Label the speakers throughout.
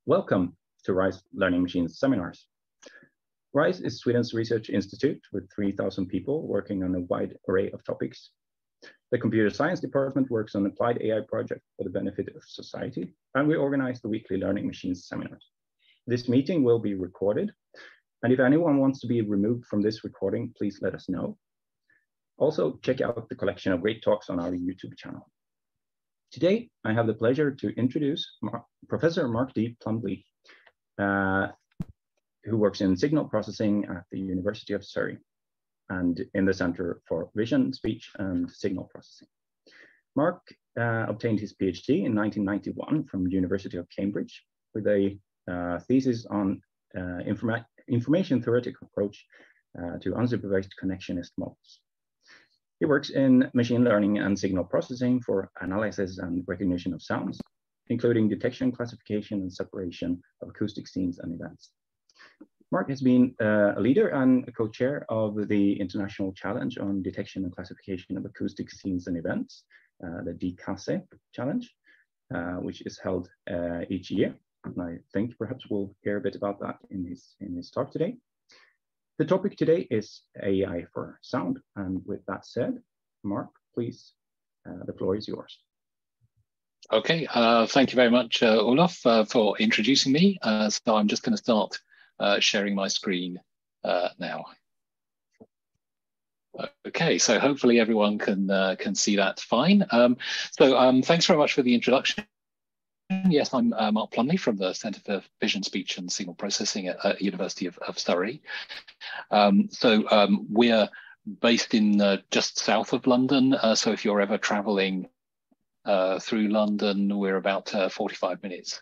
Speaker 1: Welcome to RISE Learning Machines seminars. RISE is Sweden's research institute with 3,000 people working on a wide array of topics. The computer science department works on applied AI projects for the benefit of society, and we organize the weekly Learning Machines seminars. This meeting will be recorded, and if anyone wants to be removed from this recording, please let us know. Also, check out the collection of great talks on our YouTube channel. Today, I have the pleasure to introduce Professor Mark D. Plumbley, who works in signal processing at the University of Surrey and in the Center for Vision, Speech, and Signal Processing. Mark obtained his PhD in 1991 from the University of Cambridge with a thesis on information theoretical approach to unsupervised connectionist models. He works in machine learning and signal processing for analysis and recognition of sounds, including detection, classification, and separation of acoustic scenes and events. Mark has been a leader and a co-chair of the International Challenge on Detection and Classification of Acoustic Scenes and Events, the DCASE Challenge, which is held each year. And I think perhaps we'll hear a bit about that in his talk today. The topic today is AI for sound. And with that said, Mark, please, the floor is yours.
Speaker 2: Okay, thank you very much, Olaf, for introducing me. So I'm just going to start sharing my screen now. Okay, so hopefully everyone can see that fine. Thanks very much for the introduction. Yes, I'm Mark Plumbley from the Center for Vision, Speech, and Signal Processing at University of Surrey. We're based in just south of London. So if you're ever traveling through London, we're about 45 minutes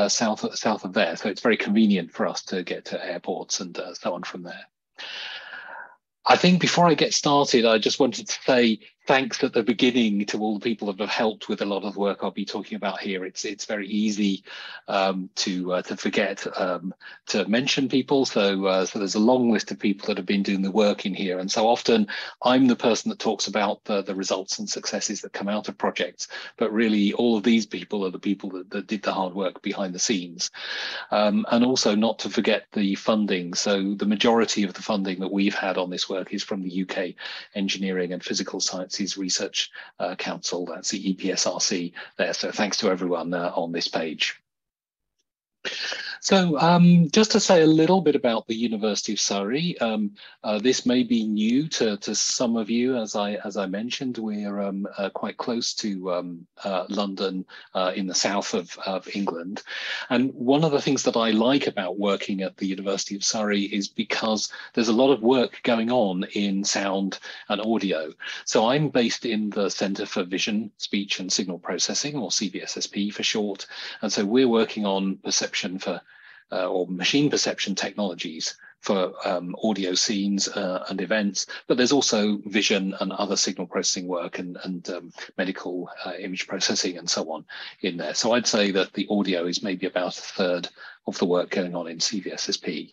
Speaker 2: south of there. So it's very convenient for us to get to airports and so on from there. I think before I get started, I just wanted to say thanks at the beginning to all the people that have helped with a lot of the work I'll be talking about here. It's very easy to forget to mention people. So there's a long list of people that have been doing the work in here. And so often I'm the person that talks about the results and successes that come out of projects. But really, all of these people are the people that did the hard work behind the scenes. And also not to forget the funding. So the majority of the funding that we've had on this work is from the UK Engineering and Physical Sciences Research Council. That's the EPSRC there. So thanks to everyone on this page. So just to say a little bit about the University of Surrey, this may be new to some of you. As I mentioned, we're quite close to London in the south of England. And one of the things that I like about working at the University of Surrey is because there's a lot of work going on in sound and audio. So I'm based in the Center for Vision, Speech, and Signal Processing, or CVSSP for short. And so we're working on perception for or machine perception technologies for audio scenes and events, but there's also vision and other signal processing work and medical image processing and so on in there. So I'd say that the audio is maybe about a third of the work going on in CVSSP.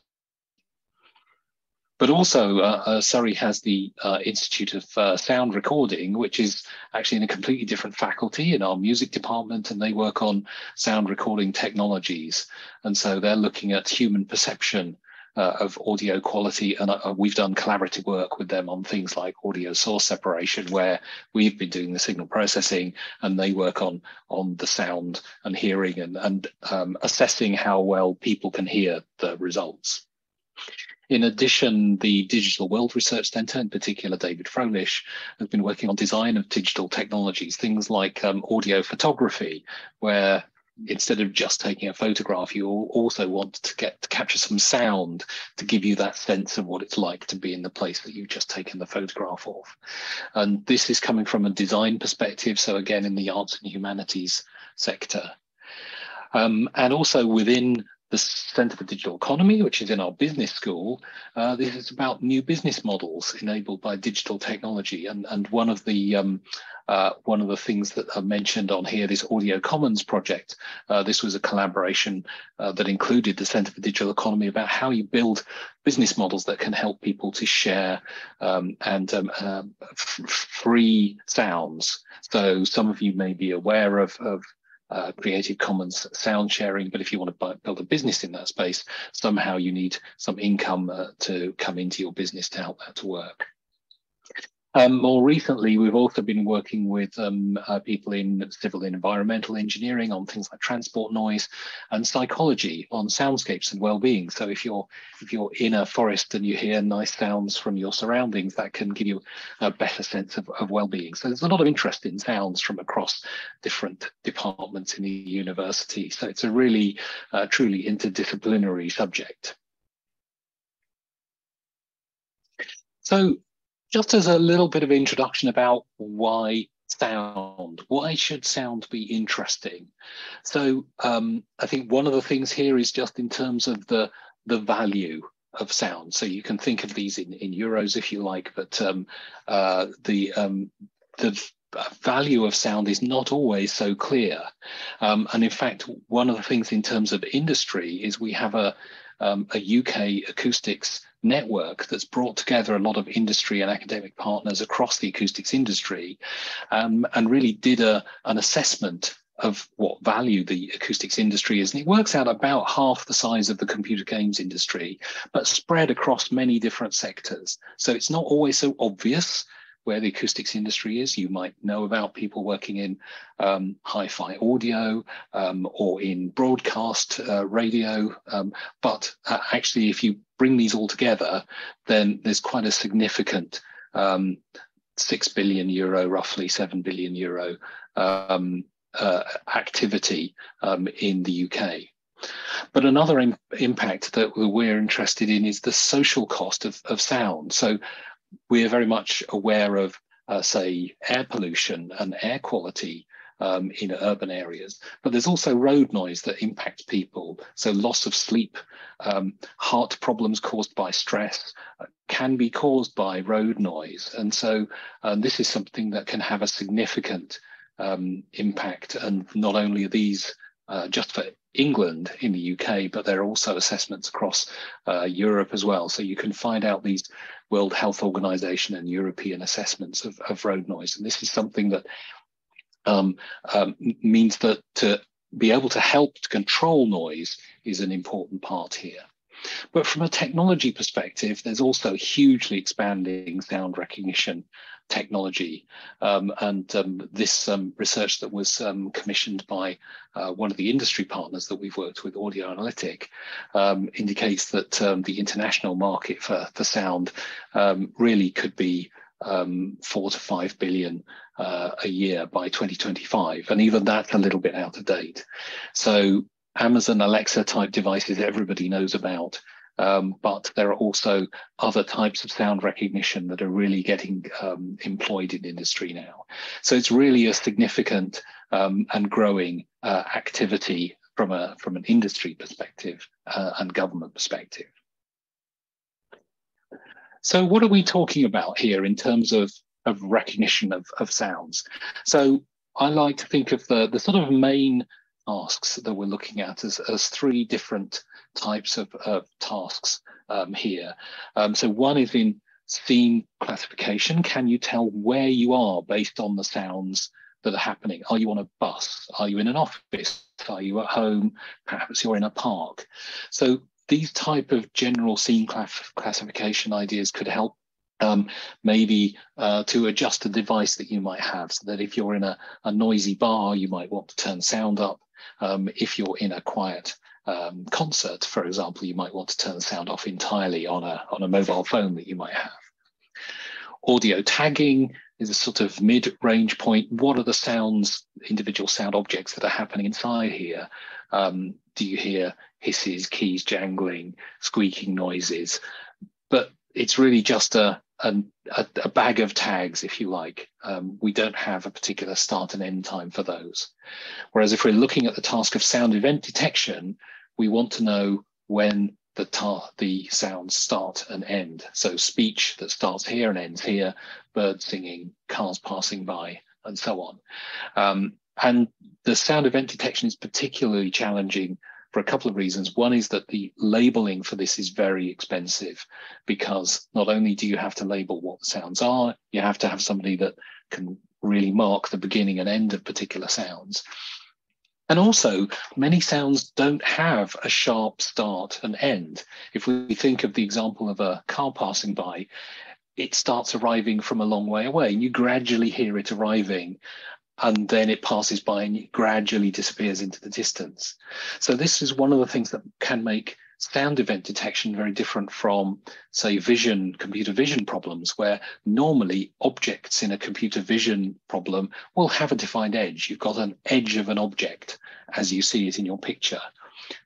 Speaker 2: But also, Surrey has the Institute of Sound Recording, which is actually in a completely different faculty in our music department, and they work on sound recording technologies. And so they're looking at human perception of audio quality, and we've done collaborative work with them on things like audio source separation, where we've been doing the signal processing, and they work on the sound and hearing and assessing how well people can hear the results. In addition, the Digital World Research Centre, in particular David Froelich, has been working on design of digital technologies, things like audio photography, where instead of just taking a photograph, you also want to capture some sound to give you that sense of what it's like to be in the place that you've just taken the photograph of. And this is coming from a design perspective, so again, in the arts and humanities sector. And also within the Centre for Digital Economy, which is in our business school, this is about new business models enabled by digital technology. And one of the things that are mentioned on here, this Audio Commons project, this was a collaboration that included the Centre for Digital Economy about how you build business models that can help people to share free sounds. So some of you may be aware of Creative Commons sound sharing. But if you want to build a business in that space, somehow you need some income to come into your business to help that to work. More recently, we've also been working with people in civil and environmental engineering on things like transport noise, and psychology on soundscapes and well-being. So if you're in a forest and you hear nice sounds from your surroundings, that can give you a better sense of well-being. So there's a lot of interest in sounds from across different departments in the university. So it's a really truly interdisciplinary subject. So just as a little bit of introduction about why sound, why should sound be interesting? So I think one of the things here is just in terms of the value of sound. So you can think of these in euros if you like, but the value of sound is not always so clear. And in fact, one of the things in terms of industry is we have a UK acoustics network that's brought together a lot of industry and academic partners across the acoustics industry, and really did an assessment of what value the acoustics industry is. And it works out about half the size of the computer games industry, but spread across many different sectors. So it's not always so obvious where the acoustics industry is. You might know about people working in hi-fi audio or in broadcast radio, but actually if you bring these all together, then there's quite a significant 6 billion euro, roughly 7 billion euro activity in the UK. But another impact that we're interested in is the social cost of sound. So we're very much aware of, say, air pollution and air quality in urban areas, but there's also road noise that impacts people. So loss of sleep, heart problems caused by stress can be caused by road noise. And so this is something that can have a significant impact. And not only are these just for England in the UK, but there are also assessments across Europe as well. So you can find out these World Health Organization and European assessments of road noise. And this is something that means that to be able to help to control noise is an important part here. But from a technology perspective, there's also hugely expanding sound recognition technology. This research that was commissioned by one of the industry partners that we've worked with, Audio Analytic, indicates that the international market for sound really could be 4 to 5 billion a year by 2025. And even that's a little bit out of date. So Amazon Alexa type devices everybody knows about, but there are also other types of sound recognition that are really getting employed in industry now. So it's really a significant and growing activity from an industry perspective and government perspective. So what are we talking about here in terms of recognition of sounds? So I like to think of the sort of main tasks that we're looking at as 3 different types of tasks here. So one is in scene classification. Can you tell where you are based on the sounds that are happening? Are you on a bus? Are you in an office? Are you at home? Perhaps you're in a park. So these type of general scene classification ideas could help maybe to adjust a device that you might have, so that if you're in a noisy bar, you might want to turn sound up. If you're in a quiet concert, for example, you might want to turn the sound off entirely on a mobile phone that you might have. Audio tagging is a sort of mid-range point. What are the sounds, individual sound objects that are happening inside here? Do you hear hisses, keys jangling, squeaking noises? But it's really just a bag of tags, if you like. We don't have a particular start and end time for those. Whereas if we're looking at the task of sound event detection, we want to know when the sounds start and end. So speech that starts here and ends here, birds singing, cars passing by, and so on. And the sound event detection is particularly challenging for a couple of reasons. One is that the labeling for this is very expensive, because not only do you have to label what the sounds are, you have to have somebody that can really mark the beginning and end of particular sounds. And also, many sounds don't have a sharp start and end. If we think of the example of a car passing by, it starts arriving from a long way away, and you gradually hear it arriving, and then it passes by and it gradually disappears into the distance. So this is one of the things that can make sound event detection very different from, say, computer vision problems, where normally objects in a computer vision problem will have a defined edge. You've got an edge of an object as you see it in your picture,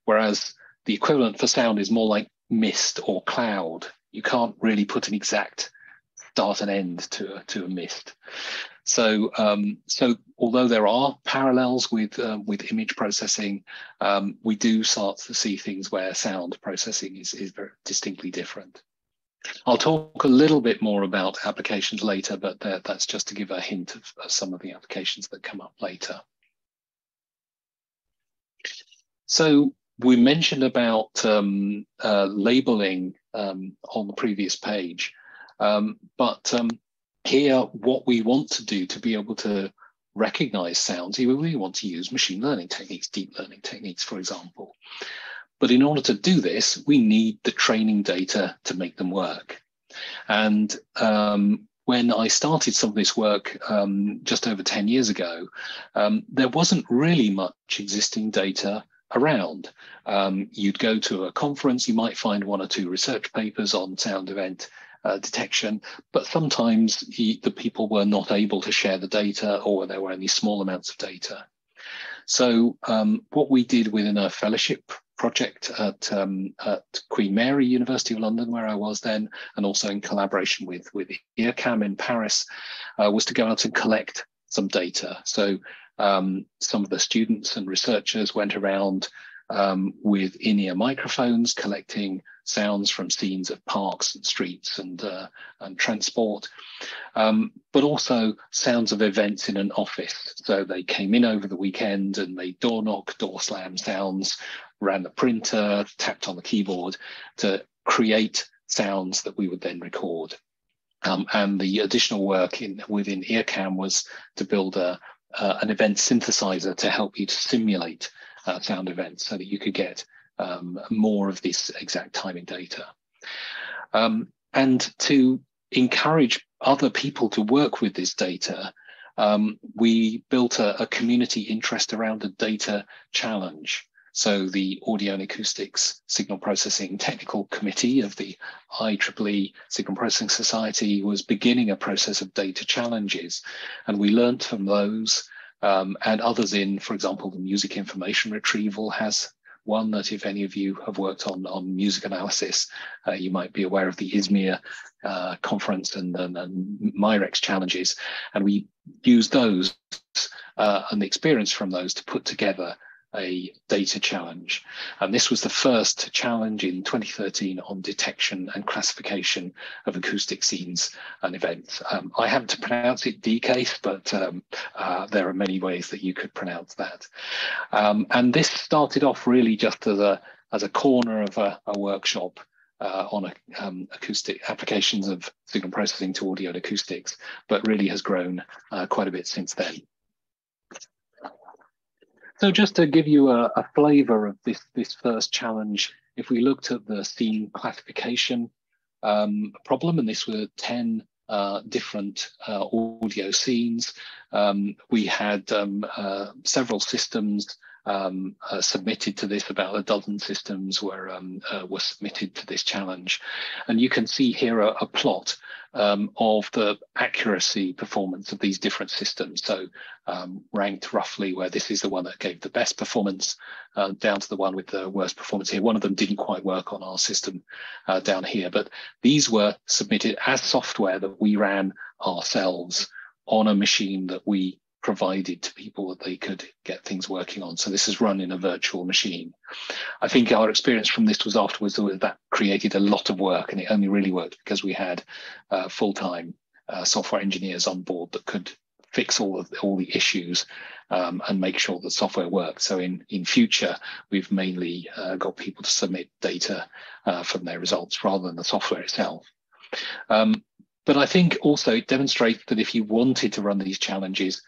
Speaker 2: whereas the equivalent for sound is more like mist or cloud. You can't really put an exact start and end to a mist. So, although there are parallels with image processing, we do start to see things where sound processing is very distinctly different. I'll talk a little bit more about applications later, but that's just to give a hint of some of the applications that come up later. So we mentioned about labeling on the previous page. Here, what we want to do to be able to recognize sounds, we want to use machine learning techniques, deep learning techniques, for example. But in order to do this, we need the training data to make them work. And when I started some of this work just over 10 years ago, there wasn't really much existing data around. You'd go to a conference, you might find one or two research papers on sound event detection, but sometimes the people were not able to share the data, or there were only small amounts of data. So what we did within a fellowship project at Queen Mary University of London, where I was then, and also in collaboration with IRCAM in Paris, was to go out and collect some data. So some of the students and researchers went around with in-ear microphones, collecting sounds from scenes of parks and streets and transport, but also sounds of events in an office. So they came in over the weekend and made door knock, door slam sounds, ran the printer, tapped on the keyboard to create sounds that we would then record. And the additional work within IRCAM was to build an event synthesizer to help you to simulate sound events so that you could get more of this exact timing data. And to encourage other people to work with this data, we built a community interest around a data challenge. So the Audio and Acoustics Signal Processing Technical Committee of the IEEE Signal Processing Society was beginning a process of data challenges. And we learned from those and others in, for example, the music information retrieval has one that if any of you have worked on music analysis, you might be aware of the Izmir conference and MIREX challenges. And we used those and the experience from those to put together a data challenge. And this was the first challenge in 2013 on detection and classification of acoustic scenes and events. I happen to pronounce it DCASE, but there are many ways that you could pronounce that. And this started off really just as a corner of a workshop on acoustic applications of signal processing to audio and acoustics, but really has grown quite a bit since then. So just to give you a flavour of this first challenge, if we looked at the scene classification problem, and this were 10 different audio scenes, we had several systems submitted to this. About a dozen systems were submitted to this challenge. And you can see here a plot of the accuracy performance of these different systems. So ranked roughly where this is the one that gave the best performance down to the one with the worst performance here. One of them didn't quite work on our system down here, but these were submitted as software that we ran ourselves on a machine that we provided to people that they could get things working on. So this is run in a virtual machine. I think our experience from this was afterwards that created a lot of work, and it only really worked because we had full-time software engineers on board that could fix all the issues and make sure the software worked. So in future, we've mainly got people to submit data from their results rather than the software itself. But I think also it demonstrates that if you wanted to run these challenges,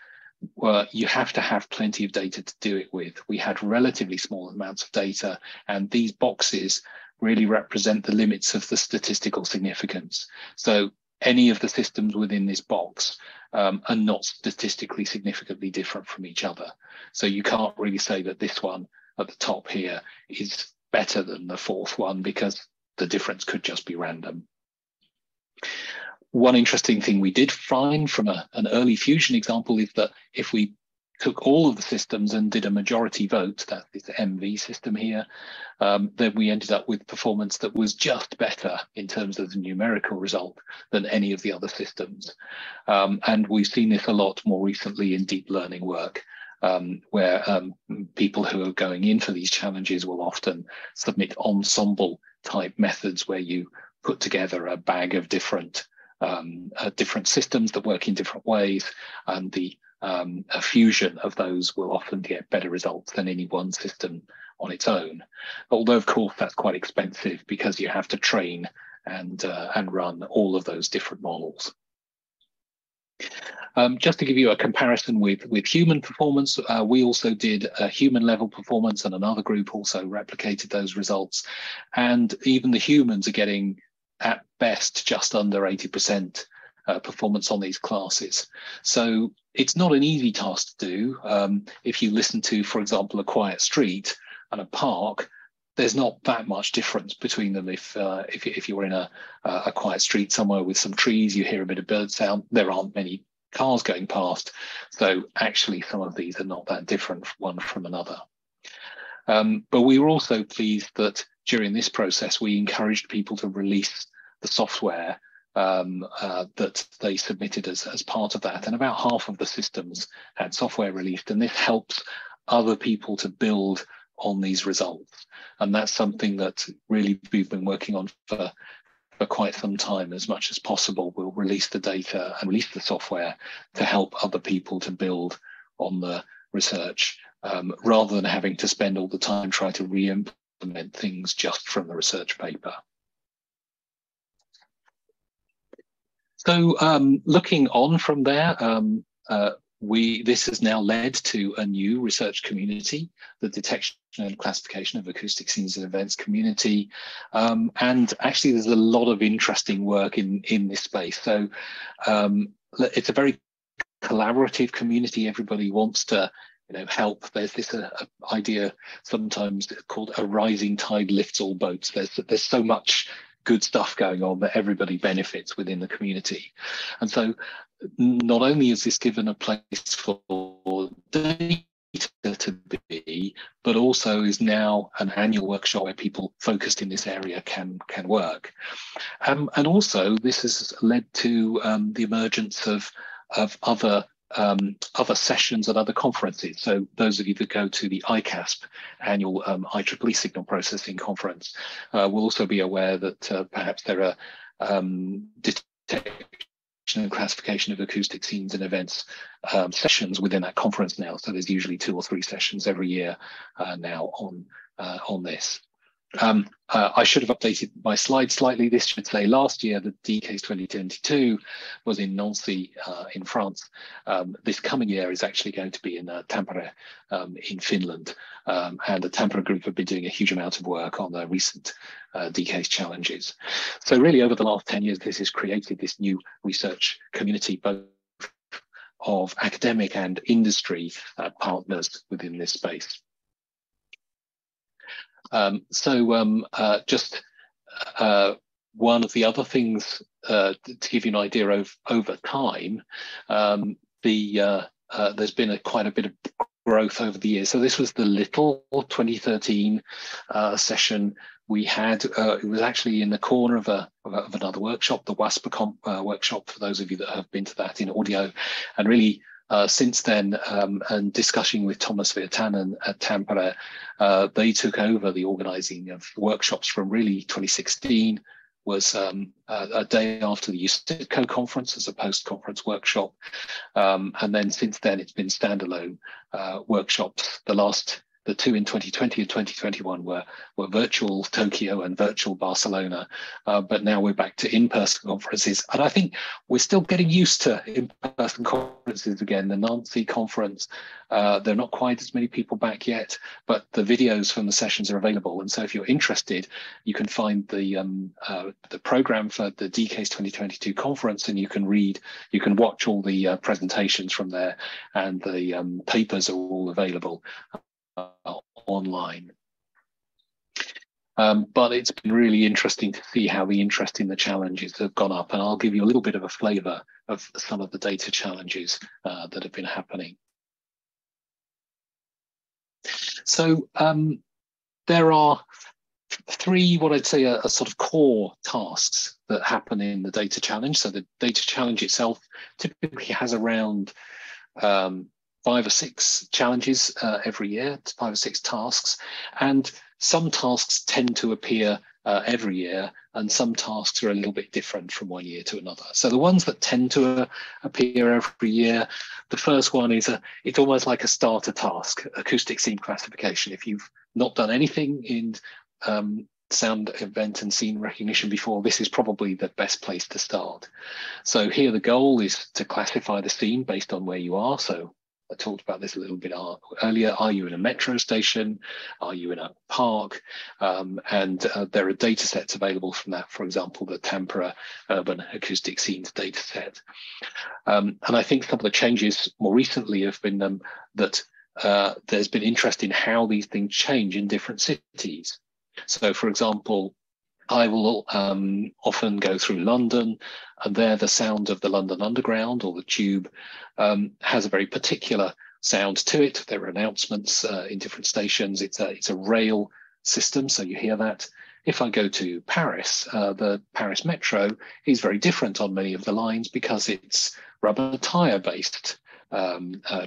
Speaker 2: you have to have plenty of data to do it with. We had relatively small amounts of data, and these boxes really represent the limits of the statistical significance. So any of the systems within this box are not statistically significantly different from each other. So you can't really say that this one at the top here is better than the fourth one, because the difference could just be random. One interesting thing we did find from an early fusion example is that if we took all of the systems and did a majority vote, that's this MV system here, then we ended up with performance that was just better in terms of the numerical result than any of the other systems. And we've seen this a lot more recently in deep learning work, where people who are going in for these challenges will often submit ensemble type methods where you put together a bag of different systems that work in different ways, and a fusion of those will often get better results than any one system on its own. Although, of course, that's quite expensive because you have to train and run all of those different models. Just to give you a comparison with human performance, we also did a human level performance, and another group also replicated those results. And even the humans are getting, at best, just under 80% performance on these classes. So it's not an easy task to do. If you listen to, for example, a quiet street and a park, there's not that much difference between them. If you're in a quiet street somewhere with some trees, you hear a bit of bird sound, there aren't many cars going past. So actually some of these are not that different one from another. But we were also pleased that during this process, we encouraged people to release the software that they submitted as part of that. And about half of the systems had software released, and this helps other people to build on these results. And that's something that really we've been working on for quite some time. As much as possible, we'll release the data and release the software to help other people to build on the research, rather than having to spend all the time trying to re-implement things just from the research paper. So looking on from there, this has now led to a new research community, the Detection and Classification of Acoustic Scenes and Events community. And actually, there's a lot of interesting work in this space. So it's a very collaborative community. Everybody wants to help. There's this idea sometimes called a rising tide lifts all boats. There's so much good stuff going on that everybody benefits within the community. And so not only is this given a place for data to be, but also is now an annual workshop where people focused in this area can work. And also this has led to the emergence of other sessions at other conferences. So those of you that go to the ICASP annual IEEE signal processing conference will also be aware that perhaps there are detection and classification of acoustic scenes and events sessions within that conference now. So there's usually 2 or 3 sessions every year now on this. I should have updated my slide slightly. This should say last year the DCASE 2022 was in Nancy in France. This coming year is actually going to be in Tampere in Finland. And the Tampere group have been doing a huge amount of work on the recent DCASE challenges. So really over the last 10 years, this has created this new research community, both of academic and industry partners within this space. Just one of the other things to give you an idea of over time, there's been quite a bit of growth over the years. So this was the Little 2013 session we had. It was actually in the corner of another workshop, the WASPA workshop, for those of you that have been to that in audio. And really, since then, and discussing with Thomas Virtanen at Tampere, they took over the organising of workshops from really 2016 was a day after the USITCO conference as a post-conference workshop. And then since then, it's been standalone workshops. The the two in 2020 and 2021 were virtual Tokyo and virtual Barcelona, but now we're back to in-person conferences. And I think we're still getting used to in-person conferences again. The Nancy conference, there are not quite as many people back yet, but the videos from the sessions are available. And so if you're interested, you can find the program for the DCASE 2022 conference, and you can watch all the presentations from there, and the papers are all available online. But it's been really interesting to see how the interest in the challenges have gone up, and I'll give you a little bit of a flavour of some of the data challenges that have been happening. So there are three, what I'd say are sort of core tasks that happen in the data challenge. So the data challenge itself typically has around 5 or 6 challenges every year, 5 or 6 tasks, and some tasks tend to appear every year, and some tasks are a little bit different from one year to another. So the ones that tend to appear every year, the first one is it's almost like a starter task, acoustic scene classification. If you've not done anything in sound event and scene recognition before, this is probably the best place to start. So here the goal is to classify the scene based on where you are. So I talked about this a little bit earlier. Are you in a metro station? Are you in a park? And there are data sets available from that. For example, the Tampere Urban Acoustic Scenes data set. And I think some of the changes more recently have been that there's been interest in how these things change in different cities. So, for example, I will often go through London, and there the sound of the London Underground or the Tube has a very particular sound to it. There are announcements in different stations. It's a rail system, so you hear that. If I go to Paris, the Paris Metro is very different on many of the lines because it's rubber tyre based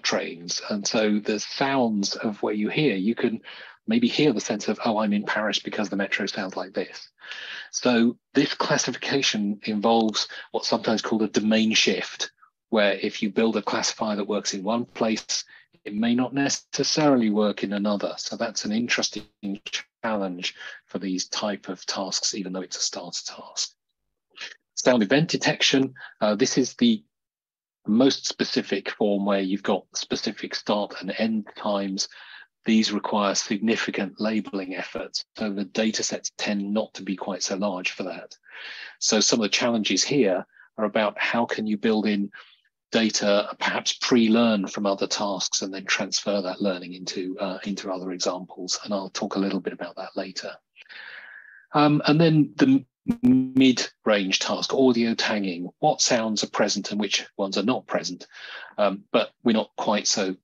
Speaker 2: trains. And so the sounds of where you hear, you can maybe hear the sense of, oh, I'm in Paris because the metro sounds like this. So this classification involves what's sometimes called a domain shift, where if you build a classifier that works in one place, it may not necessarily work in another. So that's an interesting challenge for these type of tasks, even though it's a starter task. Sound event detection, this is the most specific form where you've got specific start and end times. These require significant labeling efforts, so the data sets tend not to be quite so large for that. So some of the challenges here are about how can you build in data, perhaps pre-learn from other tasks, and then transfer that learning into other examples. And I'll talk a little bit about that later. And then the mid-range task, audio tagging, what sounds are present and which ones are not present. But we're not quite so,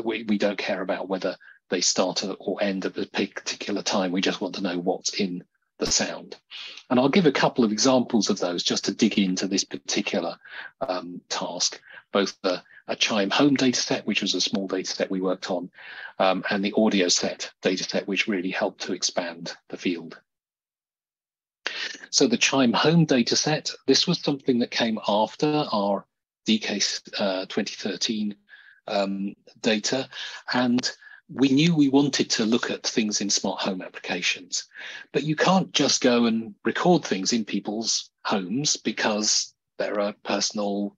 Speaker 2: we don't care about whether they start or end at a particular time. We just want to know what's in the sound. And I'll give a couple of examples of those just to dig into this particular task, both a chime home data set, which was a small data set we worked on, and the audio set data set, which really helped to expand the field. So the chime home data set, this was something that came after our DCASE 2013 data, and we knew we wanted to look at things in smart home applications, but you can't just go and record things in people's homes because there are personal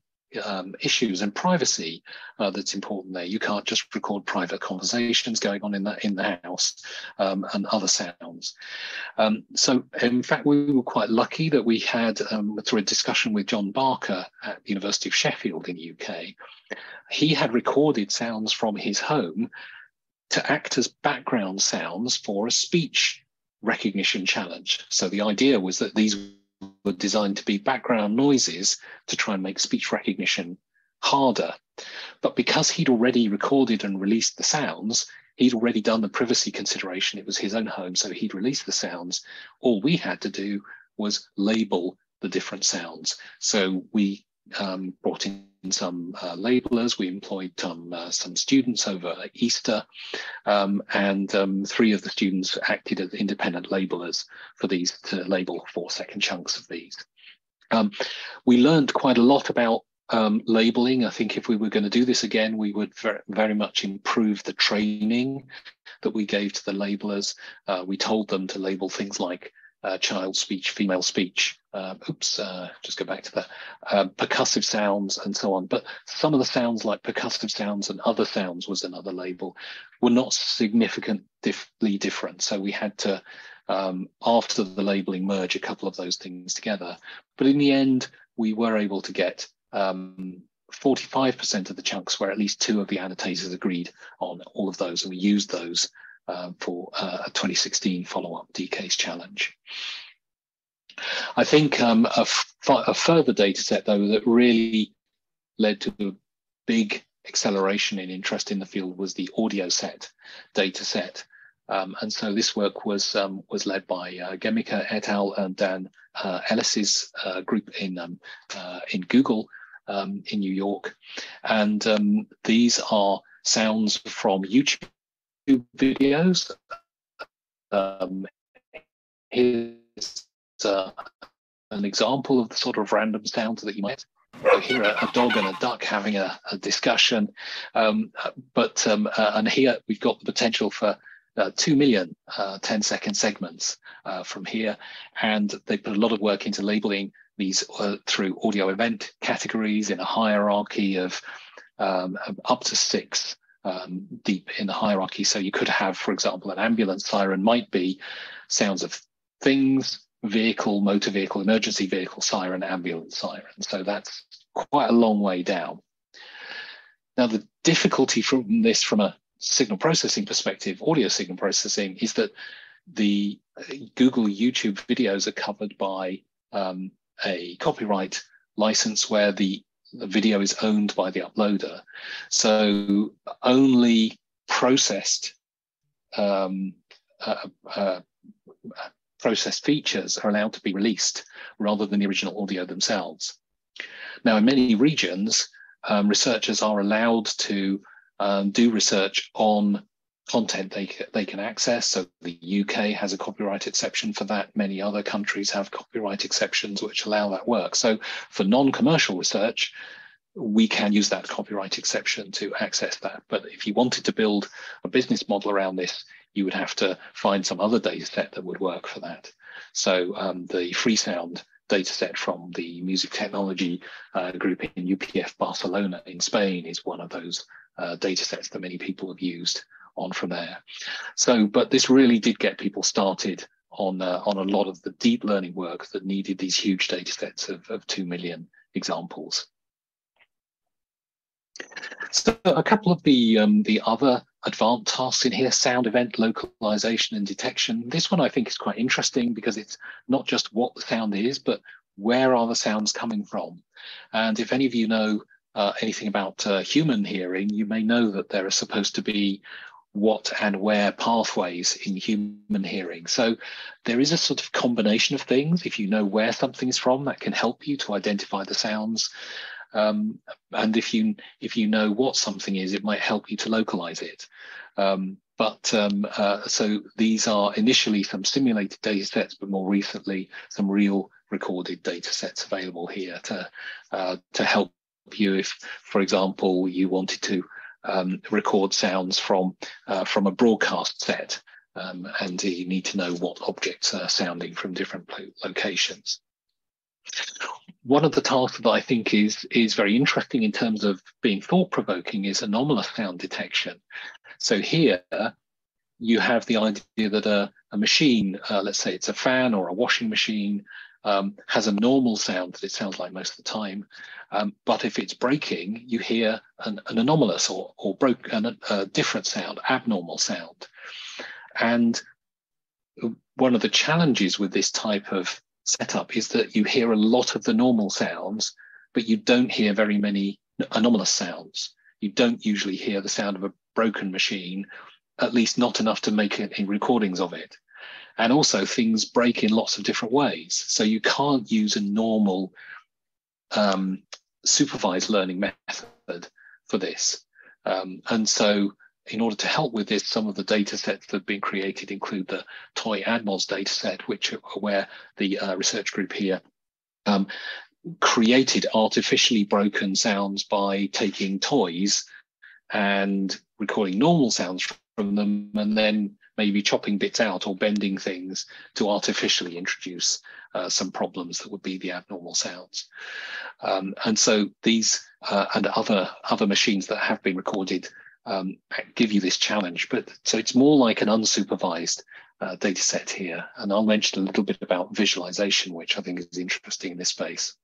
Speaker 2: issues and privacy that's important there. You can't just record private conversations going on in the house and other sounds. So in fact, we were quite lucky that we had, through a discussion with John Barker at the University of Sheffield in the UK, he had recorded sounds from his home to act as background sounds for a speech recognition challenge. So the idea was that these were designed to be background noises to try and make speech recognition harder. But because he'd already recorded and released the sounds, he'd already done the privacy consideration. It was his own home, so he'd released the sounds. All we had to do was label the different sounds. So we brought in some labelers. We employed some students over Easter, and 3 of the students acted as independent labelers for these, to label 4-second chunks of these. We learned quite a lot about labeling. I think if we were going to do this again, we would very much improve the training that we gave to the labelers. We told them to label things like child speech, female speech, just go back to that, percussive sounds and so on. But some of the sounds like percussive sounds and other sounds was another label, were not significantly different. So we had to, after the labeling, merge a couple of those things together. But in the end, we were able to get 45% of the chunks where at least 2 of the annotators agreed on all of those, and we used those for a 2016 follow-up DCASE challenge. I think a further data set, though, that really led to a big acceleration in interest in the field was the audio set data set. And so this work was led by Gemmiker et al. And Dan Ellis's group in Google in New York. And these are sounds from YouTube videos. Here's an example of the sort of random sounds that you might hear a dog and a duck having a discussion. And here we've got the potential for 2 million 10-second segments from here. And they put a lot of work into labeling these through audio event categories in a hierarchy of up to 6 deep in the hierarchy. So you could have, for example, an ambulance siren might be sounds of things, vehicle, motor vehicle, emergency vehicle, siren, ambulance siren. So that's quite a long way down. Now, the difficulty from this, from a signal processing perspective, audio signal processing, is that the Google YouTube videos are covered by a copyright license where the video is owned by the uploader. So only processed features are allowed to be released rather than the original audio themselves. Now, in many regions, researchers are allowed to do research on content they can access. So the UK has a copyright exception for that. Many other countries have copyright exceptions which allow that work. So for non-commercial research, we can use that copyright exception to access that. But if you wanted to build a business model around this, you would have to find some other data set that would work for that. So the free sound data set from the music technology group in UPF Barcelona in Spain is one of those data sets that many people have used on from there. So, but this really did get people started on a lot of the deep learning work that needed these huge data sets of 2 million examples. So a couple of the other advanced tasks in here: sound event localization and detection. This one I think is quite interesting because it's not just what the sound is, but where are the sounds coming from? And if any of you know anything about human hearing, you may know that there are supposed to be what and where pathways in human hearing. So there is a sort of combination of things. If you know where something is from, that can help you to identify the sounds. And if you know what something is, it might help you to localize it. So these are initially some simulated data sets, but more recently some real recorded data sets available here to help you if, for example, you wanted to record sounds from a broadcast set, and you need to know what objects are sounding from different locations. One of the tasks that I think is very interesting in terms of being thought-provoking is anomalous sound detection. So here you have the idea that a machine, let's say it's a fan or a washing machine, has a normal sound that it sounds like most of the time. But if it's breaking, you hear an anomalous or a different sound, abnormal sound. And one of the challenges with this type of setup is that you hear a lot of the normal sounds, but you don't hear very many anomalous sounds. You don't usually hear the sound of a broken machine, at least not enough to make any recordings of it. And also things break in lots of different ways. So you can't use a normal supervised learning method for this. And so in order to help with this, some of the data sets that have been created include the Toy ADMOS data set, which are where the research group here created artificially broken sounds by taking toys and recording normal sounds from them, and then maybe chopping bits out or bending things to artificially introduce some problems that would be the abnormal sounds. And so these and other machines that have been recorded give you this challenge. But so it's more like an unsupervised data set here. And I'll mention a little bit about visualization, which I think is interesting in this space.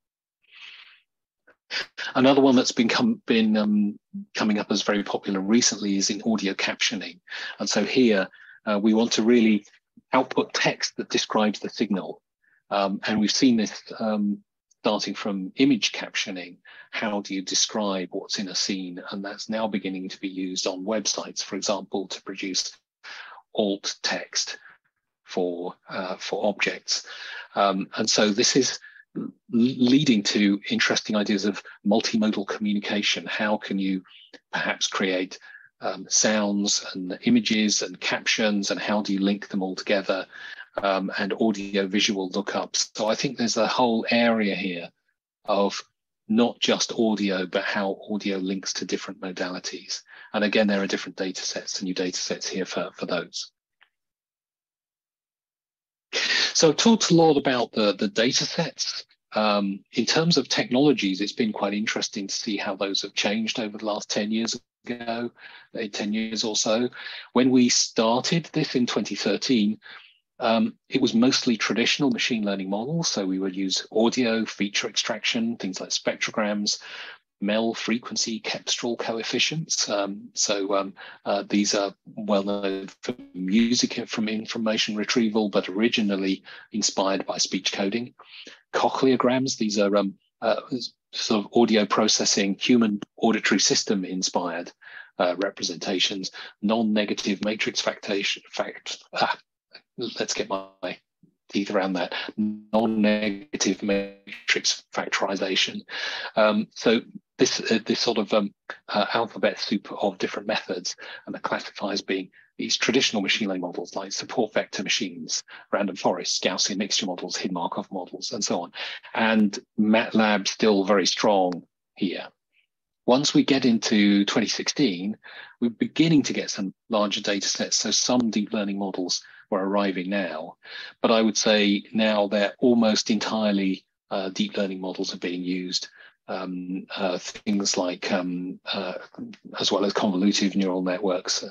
Speaker 2: Another one that's been coming up as very popular recently is in audio captioning. And so here we want to really output text that describes the signal. And we've seen this starting from image captioning. How do you describe what's in a scene? And that's now beginning to be used on websites, for example, to produce alt text for objects. And so this is leading to interesting ideas of multimodal communication. How can you perhaps create sounds and images and captions, and how do you link them all together, and audio visual lookups? So I think there's a whole area here of not just audio, but how audio links to different modalities. And again, there are different data sets, new data sets here for those. So I've talked a lot about the data sets. In terms of technologies, it's been quite interesting to see how those have changed over the last 10 years ago, 10 years or so. When we started this in 2013, it was mostly traditional machine learning models. So we would use audio, feature extraction, things like spectrograms, MEL frequency, Kestrel coefficients. These are well known for music from information retrieval, but originally inspired by speech coding. Cochleograms, these are sort of audio processing, human auditory system inspired representations. Non-negative matrix let's get my teeth around that. Non-negative matrix factorization. So this sort of alphabet soup of different methods, and the classifiers being these traditional machine learning models like support vector machines, random forests, Gaussian mixture models, hidden Markov models, and so on. And MATLAB still very strong here. Once we get into 2016, we're beginning to get some larger data sets. So some deep learning models were arriving now, but I would say now they're almost entirely deep learning models are being used. Things like, as well as convolutive neural networks,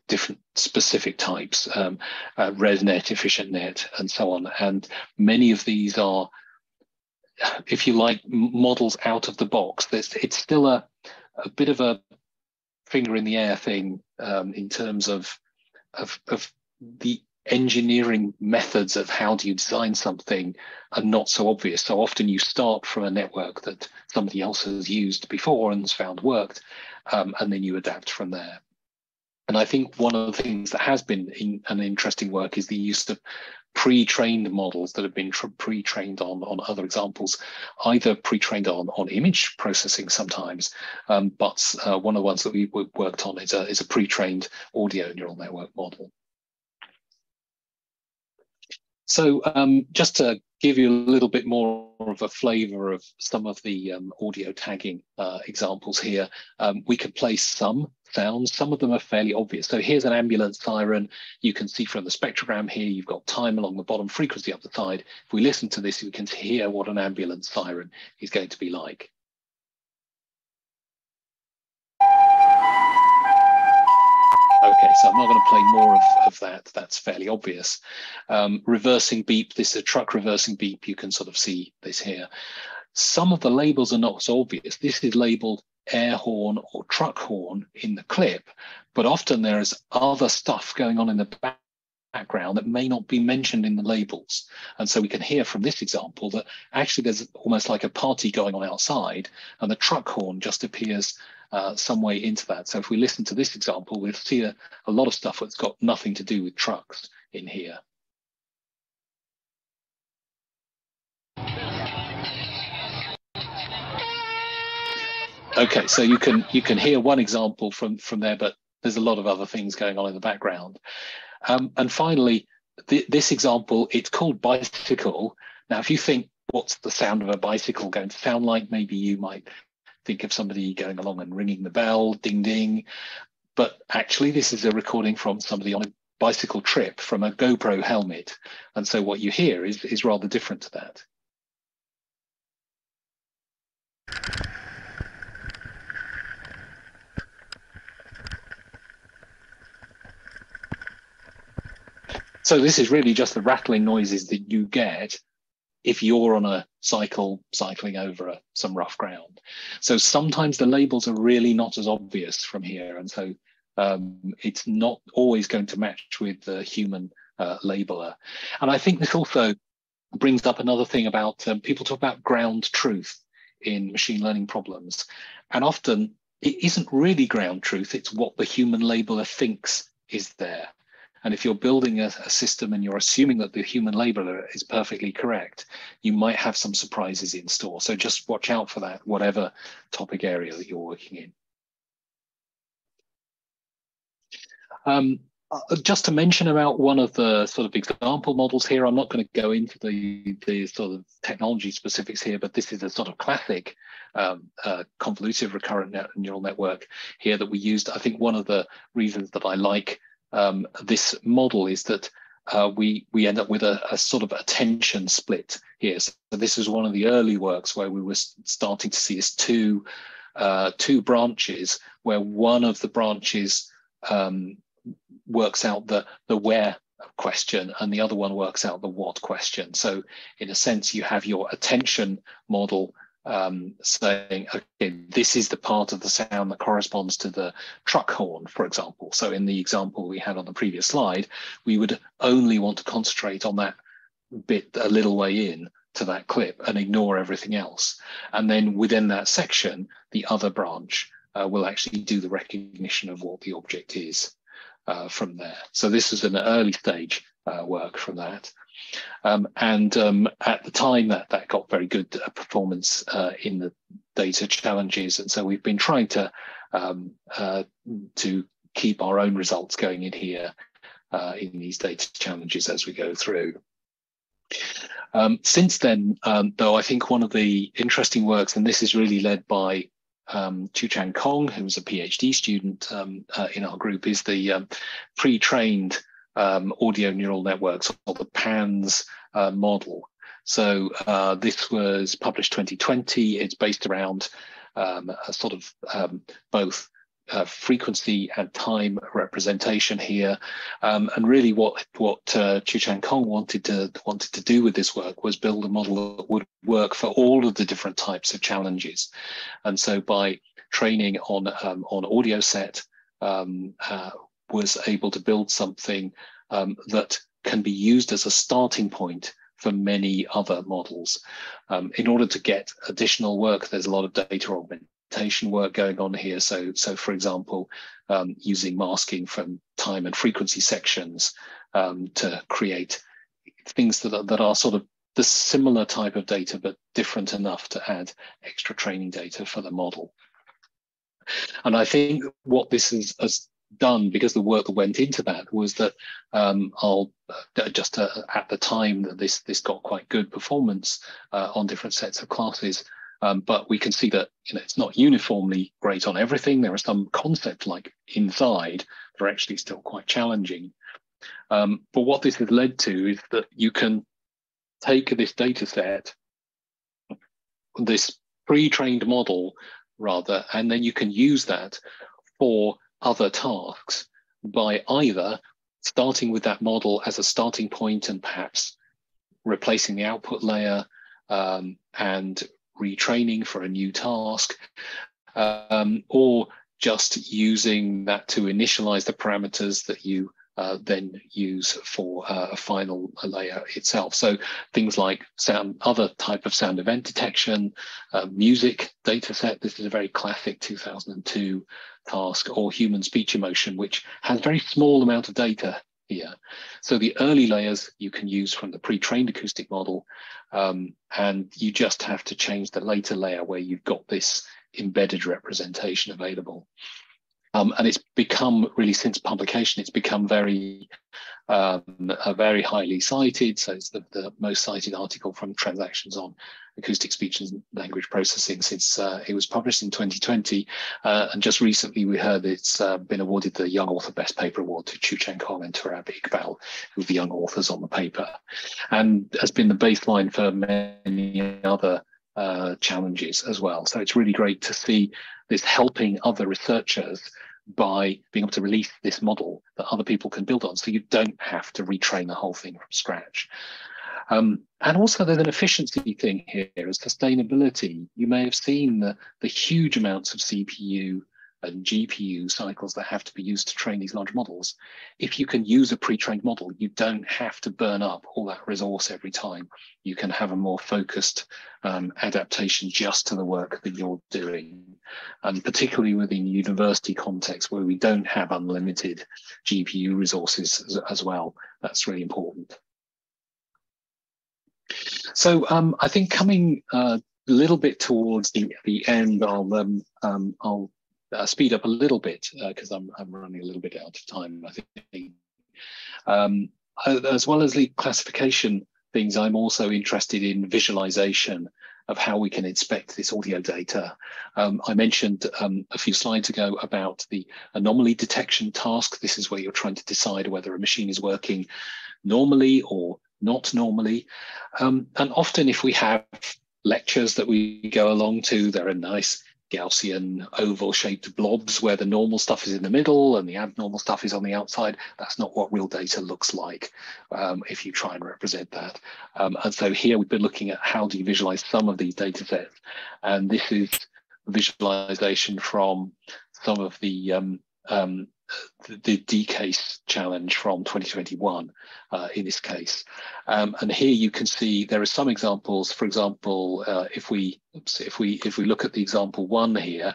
Speaker 2: different specific types, ResNet, EfficientNet, and so on. And many of these are, if you like, models out of the box. It's still a bit of a finger in the air thing in terms of the engineering methods of how do you design something are not so obvious. So often you start from a network that somebody else has used before and has found worked, and then you adapt from there. And I think one of the things that has been an interesting work is the use of pre-trained models that have been pre-trained on other examples, either pre-trained on image processing sometimes, but one of the ones that we worked on is a pre-trained audio neural network model. So just to give you a little bit more of a flavor of some of the audio tagging examples here, we could place some sounds. Some of them are fairly obvious. So here's an ambulance siren. You can see from the spectrogram here, you've got time along the bottom, frequency up the side. If we listen to this, we can hear what an ambulance siren is going to be like. Okay, so I'm not going to play more of that. That's fairly obvious. Reversing beep, this is a truck reversing beep. You can sort of see this here. Some of the labels are not so obvious. This is labeled air horn or truck horn in the clip, but often there is other stuff going on in the background that may not be mentioned in the labels. And so we can hear from this example that actually there's almost like a party going on outside, and the truck horn just appears some way into that. So if we listen to this example, we'll see a lot of stuff that's got nothing to do with trucks in here. Okay, so you can hear one example from there, but there's a lot of other things going on in the background. And finally, this example, it's called bicycle. Now, if you think what's the sound of a bicycle going to sound like? Maybe you might think of somebody going along and ringing the bell, ding, ding. But actually, this is a recording from somebody on a bicycle trip from a GoPro helmet. And so what you hear is rather different to that. So this is really just the rattling noises that you get if you're on a cycle cycling over some rough ground. So sometimes the labels are really not as obvious from here. And so it's not always going to match with the human labeler. And I think this also brings up another thing about people talk about ground truth in machine learning problems. And often it isn't really ground truth, it's what the human labeler thinks is there. And if you're building a system and you're assuming that the human labeler is perfectly correct, you might have some surprises in store. So just watch out for that, whatever topic area that you're working in. Just to mention about one of the sort of example models here, I'm not going to go into the sort of technology specifics here, but this is a sort of classic convolutive recurrent neural network here that we used. I think one of the reasons that I like this model is that we end up with a sort of attention split here. So this is one of the early works where we were starting to see this two branches, where one of the branches works out the where question and the other one works out the what question. So in a sense, you have your attention model saying, okay, this is the part of the sound that corresponds to the truck horn, for example. So in the example we had on the previous slide, we would only want to concentrate on that bit a little way in to that clip and ignore everything else. And then within that section, the other branch will actually do the recognition of what the object is from there. So this is an early stage work from that. At the time that got very good performance in the data challenges. And so we've been trying to keep our own results going in here in these data challenges as we go through. Since then, though, I think one of the interesting works, and this is really led by Chu-Chang Kong, who's a PhD student in our group, is the pre-trained audio neural networks, or the PANS model. So this was published 2020. It's based around a sort of both frequency and time representation here, and really what Chu-Chang Kong wanted to do with this work was build a model that would work for all of the different types of challenges. And so by training on audio set, was able to build something that can be used as a starting point for many other models. In order to get additional work, there's a lot of data augmentation work going on here. So for example, using masking from time and frequency sections to create things that are sort of the similar type of data, but different enough to add extra training data for the model. And I think what this has done, because the work that went into that was that I'll just at the time that this got quite good performance on different sets of classes, but we can see that it's not uniformly great on everything. There are some concepts like inside that are actually still quite challenging. But what this has led to is that you can take this data set, this pre-trained model rather, and then you can use that for other tasks by either starting with that model as a starting point and perhaps replacing the output layer and retraining for a new task, or just using that to initialize the parameters that you then use for a final layer itself. So things like other type of sound event detection, music data set. This is a very classic 2002 task, or human speech emotion, which has very small amount of data here. So the early layers you can use from the pre-trained acoustic model, and you just have to change the later layer where you've got this embedded representation available. And it's become, really since publication, it's become very highly cited. So it's the most cited article from Transactions on Acoustic Speech and Language Processing since it was published in 2020. And just recently we heard it's been awarded the Young Author Best Paper Award to Chu Chang Kong and Turab Iqbal, who are the young authors on the paper, and has been the baseline for many other challenges as well. So it's really great to see this helping other researchers by being able to release this model that other people can build on, so you don't have to retrain the whole thing from scratch. And also there's an efficiency thing here, as sustainability. You may have seen the huge amounts of CPU and GPU cycles that have to be used to train these large models. If you can use a pre-trained model, you don't have to burn up all that resource every time. You can have a more focused adaptation just to the work that you're doing. And particularly within university context where we don't have unlimited GPU resources as well, that's really important. So I think coming a little bit towards the end, I'll speed up a little bit because I'm running a little bit out of time, I think. As well as the classification things, I'm also interested in visualization of how we can inspect this audio data. I mentioned a few slides ago about the anomaly detection task. This is where you're trying to decide whether a machine is working normally or not normally. And often if we have lectures that we go along to, there are nice Gaussian oval shaped blobs where the normal stuff is in the middle and the abnormal stuff is on the outside. That's not what real data looks like if you try and represent that. And so here we've been looking at how do you visualize some of these data sets. And this is visualization from some of the D-case challenge from 2021 in this case. And here you can see there are some examples. For example, if we look at the example 1 here,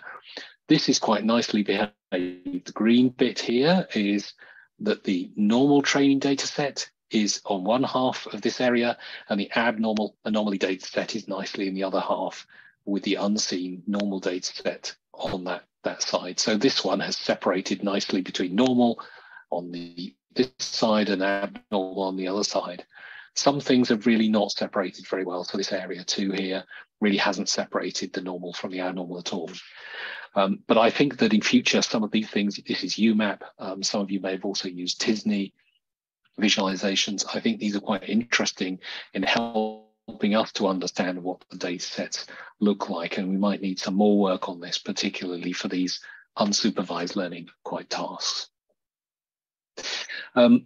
Speaker 2: this is quite nicely behaved. The green bit here is that the normal training data set is on one half of this area, and the abnormal anomaly data set is nicely in the other half, with the unseen normal data set on that side. So this one has separated nicely between normal on this side and abnormal on the other side. Some things have really not separated very well. So this area 2 here really hasn't separated the normal from the abnormal at all. But I think that in future, some of these things, this is UMAP, some of you may have also used TISNI visualizations. I think these are quite interesting in helping us to understand what the data sets look like, and we might need some more work on this, particularly for these unsupervised learning quite tasks.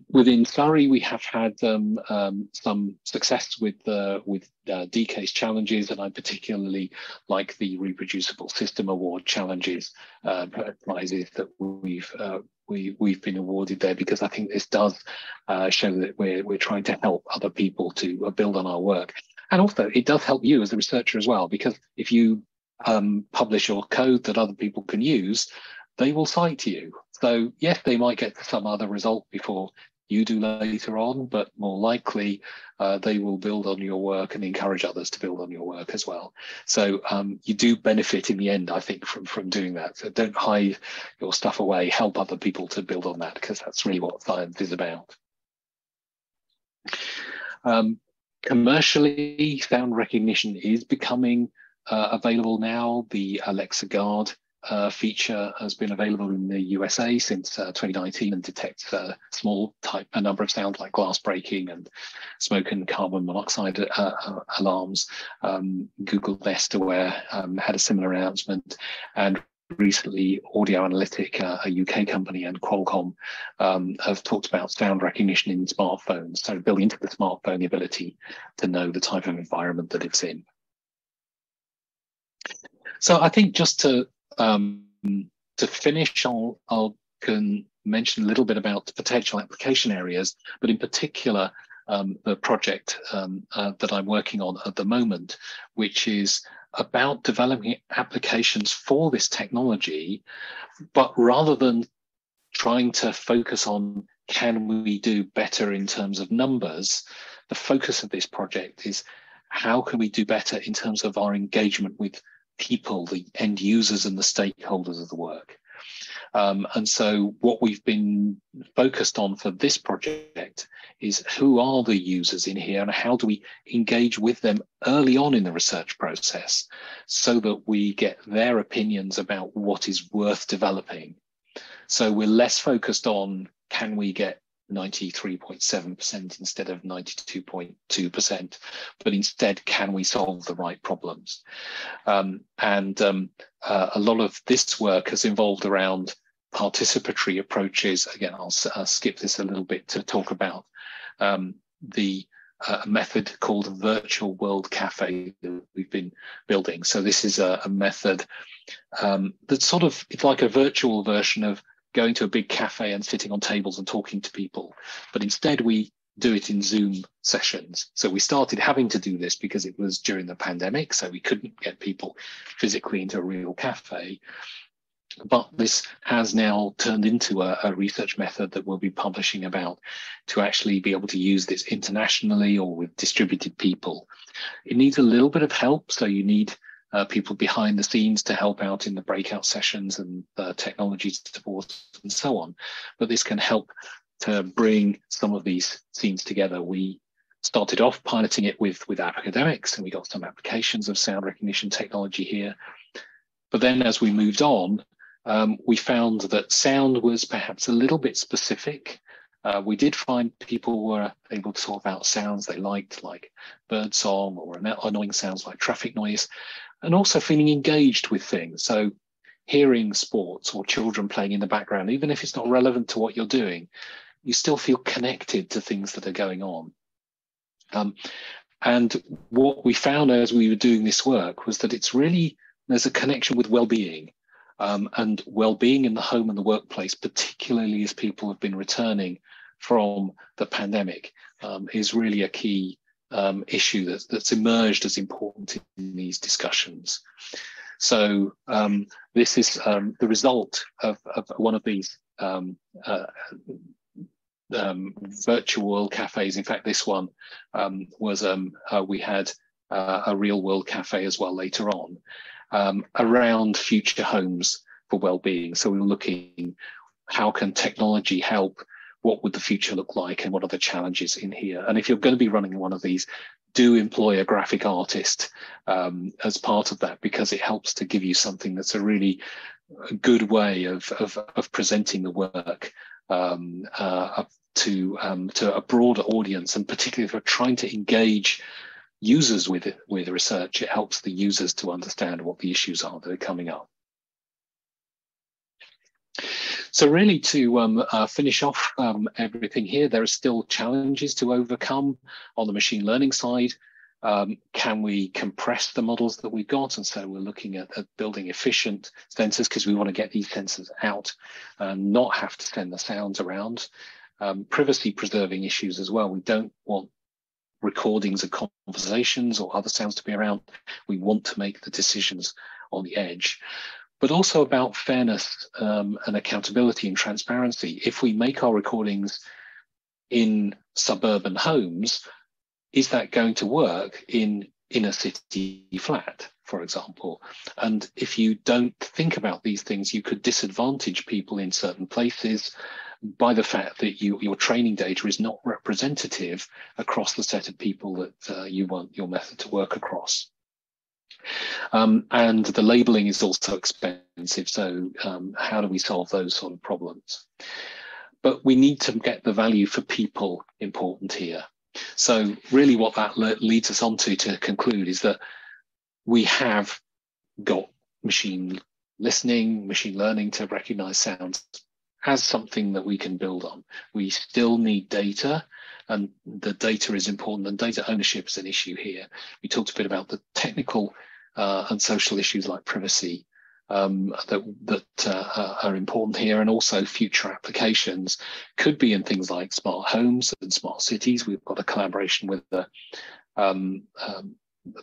Speaker 2: Within Surrey, we have had some success with D-case challenges, and I particularly like the Reproducible System Award challenges prizes that we've been awarded there, because I think this does show that we're trying to help other people to build on our work. And also it does help you as a researcher as well, because if you publish your code that other people can use, they will cite you. So yes, they might get some other result before you do later on, but more likely they will build on your work and encourage others to build on your work as well. So you do benefit in the end, I think, from doing that. So don't hide your stuff away, help other people to build on that, because that's really what science is about. Commercially, sound recognition is becoming available now. The Alexa Guard feature has been available in the USA since 2019 and detects a number of sounds like glass breaking and smoke and carbon monoxide alarms. Google Nest Aware had a similar announcement, and recently Audio Analytic, a UK company, and Qualcomm have talked about sound recognition in smartphones, so building into the smartphone the ability to know the type of environment that it's in. So I think just to finish, can mention a little bit about the potential application areas, but in particular the project that I'm working on at the moment, which is about developing applications for this technology, but rather than trying to focus on can we do better in terms of numbers, the focus of this project is how can we do better in terms of our engagement with people, the end users and the stakeholders of the work. And so what we've been focused on for this project is who are the users in here and how do we engage with them early on in the research process so that we get their opinions about what is worth developing. So we're less focused on can we get 93.7% instead of 92.2%, but instead, can we solve the right problems? A lot of this work has involved around participatory approaches. Again, I'll skip this a little bit to talk about the method called Virtual World Cafe that we've been building. So this is a method that's sort of, it's like a virtual version of going to a big cafe and sitting on tables and talking to people. But instead we do it in Zoom sessions. So we started having to do this because it was during the pandemic, so we couldn't get people physically into a real cafe. But this has now turned into a research method that we'll be publishing about to actually be able to use this internationally or with distributed people. It needs a little bit of help, so you need people behind the scenes to help out in the breakout sessions and technology support and so on. But this can help to bring some of these scenes together. We started off piloting it with academics, and we got some applications of sound recognition technology here. But then as we moved on, we found that sound was perhaps a little bit specific. We did find people were able to sort out sounds they liked, like bird song or annoying sounds like traffic noise, and also feeling engaged with things. So hearing sports or children playing in the background, even if it's not relevant to what you're doing, you still feel connected to things that are going on. And what we found as we were doing this work was that there's a connection with well-being. And well-being in the home and the workplace, particularly as people have been returning from the pandemic, is really a key issue that's emerged as important in these discussions. So this is the result of one of these virtual world cafes. In fact, this one was we had a real world cafe as well later on. Around future homes for well-being. So we were looking, how can technology help? What would the future look like? And what are the challenges in here? And if you're going to be running one of these, do employ a graphic artist as part of that, because it helps to give you something that's a really good way of presenting the work to a broader audience, and particularly if you're trying to engage users with research, it helps the users to understand what the issues are that are coming up. So really to finish off everything here, there are still challenges to overcome on the machine learning side. Can we compress the models that we've got? And so we're looking at building efficient sensors, because we want to get these sensors out and not have to send the sounds around. Privacy preserving issues as well. We don't want recordings of conversations or other sounds to be around. We want to make the decisions on the edge, but also about fairness and accountability and transparency. If we make our recordings in suburban homes, is that going to work in a city flat, for example? And if you don't think about these things, you could disadvantage people in certain places by the fact that your training data is not representative across the set of people that you want your method to work across. And the labeling is also expensive. So how do we solve those sort of problems? But we need to get the value for people important here. So really what that leads us on to conclude is that we have got machine listening, machine learning to recognize sounds as something that we can build on. We still need data, and the data is important, and data ownership is an issue here. We talked a bit about the technical and social issues like privacy that are important here, and also future applications could be in things like smart homes and smart cities. We've got a collaboration with the